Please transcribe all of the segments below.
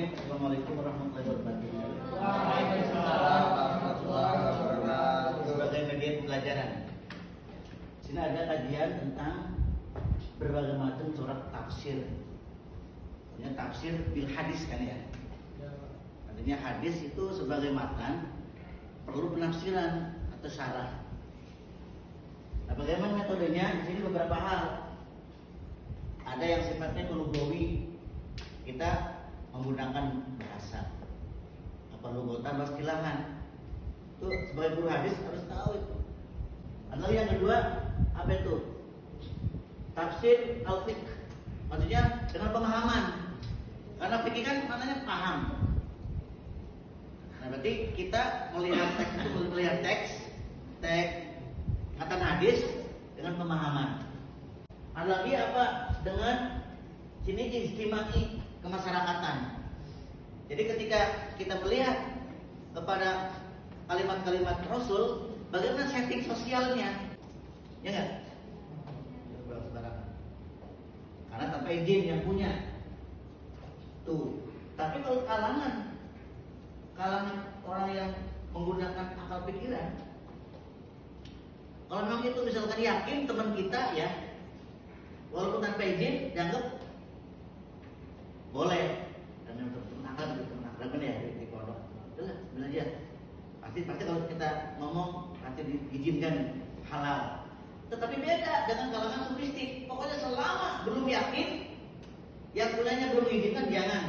alamin. Assalamualaikum warahmatullahi wabarakatuh. Waalaikumsalam warahmatullahi wabarakatuh. Berbagai media pembelajaran. Sini ada kajian tentang berbagai macam corak tafsir. Artinya tafsir bil hadis kan ya. Artinya hadis itu sebagai matan perlu penafsiran atau syarah. Nah, bagaimana metodenya? Di sini beberapa hal. Ada yang sifatnya lugawi. Kita menggunakan bahasa apa lugotan wastilahan. Itu sebagai guru hadis harus tahu itu. Lalu yang kedua apa itu? Tafsir al-fiqh. Maksudnya dengan pemahaman. Karena fikih kan maknanya paham. Nah, berarti kita melihat teks itu melihat teks matan hadis dengan pemahaman. Ada lagi apa? Dengan sini ijtimai kemasyarakatan. Jadi ketika kita melihat kepada kalimat-kalimat Rasul, bagaimana setting sosialnya, ya nggak? Karena tanpa izin yang punya. Tuh. Tapi kalau kalangan orang yang menggunakan akal pikiran, kalau memang itu misalkan yakin teman kita ya, walaupun tanpa izin dianggap boleh. Dan yang teman akan ya di pondok, itulah belajar. Pasti kalau kita ngomong pasti diizinkan halal. Tetapi beda dengan kalangan sufistik. Pokoknya selama belum yakin, yang punyanya belum mengizinkan jangan.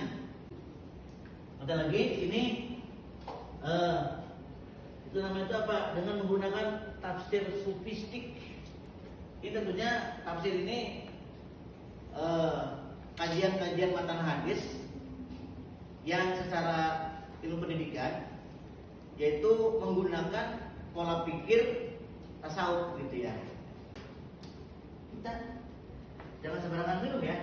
Ada lagi ini itu namanya itu apa? Dengan menggunakan tafsir sufistik. Ini tentunya tafsir ini kajian-kajian matan hadis yang secara ilmu pendidikan yaitu menggunakan pola pikir tasawuf gitu ya. Kita jangan sembarangan minum ya.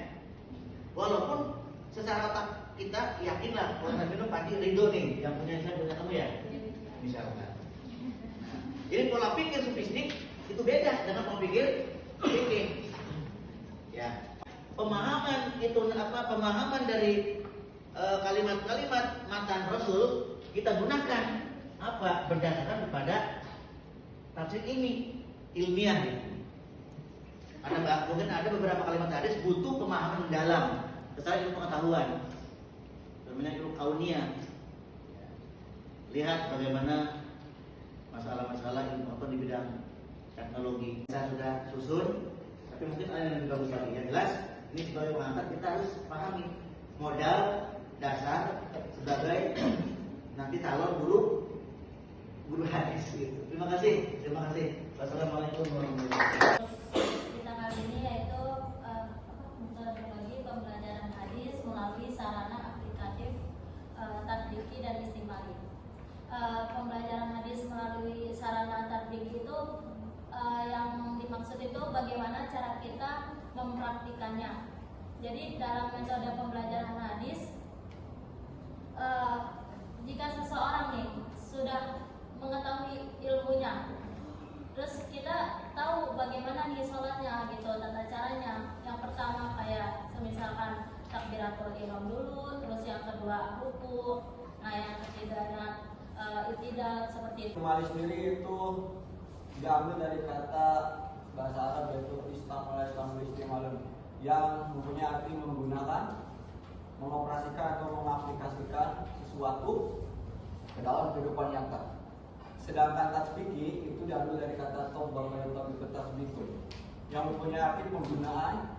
Walaupun secara otak kita yakinlah kalau saya minum pasti ridho nih yang punya saya punya kamu ya. Misalkan. Jadi pola pikir sufistik itu beda dengan pola pikir fikih. Ya. Pemahaman itu apa? Pemahaman dari kalimat-kalimat matan Rasul kita gunakan apa? Berdasarkan kepada tafsir ini ilmiah gitu. Karena mungkin ada beberapa kalimat hadis butuh pemahaman mendalam, secara ilmu pengetahuan, namanya ilmu kauniyah. Lihat bagaimana masalah-masalah ilmu apa di bidang teknologi. Saya sudah susun, tapi mungkin ada yang lebih bagus lagi. Yang jelas ini sebagai pengantar kita harus pahami modal dasar sebagai nanti calon guru hadis gitu. Terima kasih. Wassalamualaikum warahmatullahi wabarakatuh. Kita kali ini yaitu metodologi pembelajaran hadis melalui sarana aplikatif tatbiki dan istimali. Pembelajaran hadis melalui sarana tatbiki itu yang dimaksud itu bagaimana cara kita mempraktikannya. Jadi dalam metode pembelajaran hadis, jika seseorang nih sudah mengetahui ilmunya, terus kita tahu bagaimana nih sholatnya gitu, tata caranya. Yang pertama kayak misalkan takbiratul ihram dulu, terus yang kedua ruku, nah yang ketiga i'tidal seperti itu. Istimali sendiri itu diambil dari kata bahasa Arab yaitu istimalun yang mempunyai arti menggunakan, mengoperasikan atau mengaplikasikan sesuatu ke dalam kehidupan nyata. Sedangkan tatbiki itu diambil dari kata tobak atau tasbikun yang mempunyai arti penggunaan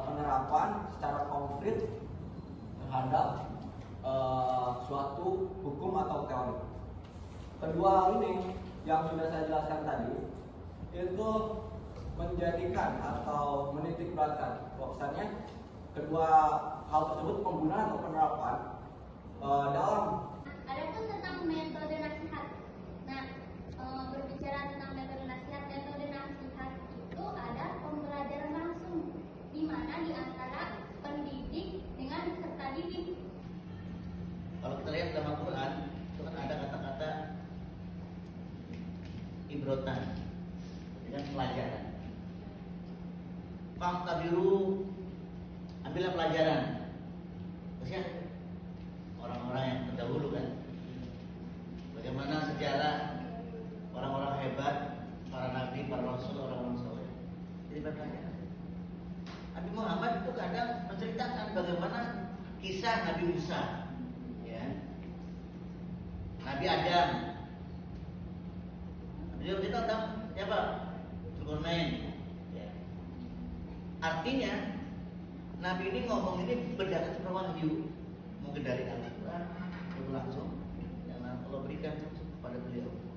penerapan secara konkret terhadap suatu hukum atau teori. Kedua hal ini yang sudah saya jelaskan tadi itu menjadikan atau menitikberatkan bahwasannya kedua hal tersebut penggunaan atau penerapan dalam. Adapun tentang metode nasihat. Nah, berbicara tentang metode nasihat itu ada pembelajaran langsung di mana di antara pendidik dengan peserta didik. Kalau kita lihat dalam Al-Quran itu kan ada kata-kata ibrotan dengan pelajaran. Faktabiru, ambillah pelajaran. Terus ya, jadi pelajaran. Nabi Muhammad itu kadang menceritakan bagaimana kisah Nabi Musa, ya, Nabi Adam. Beliau cerita tentang siapa? Zulkarnain. Ya. Artinya Nabi ini ngomong ini berdasarkan wahyu, mungkin dari Al-Quran atau langsung yang Allah berikan kepada beliau.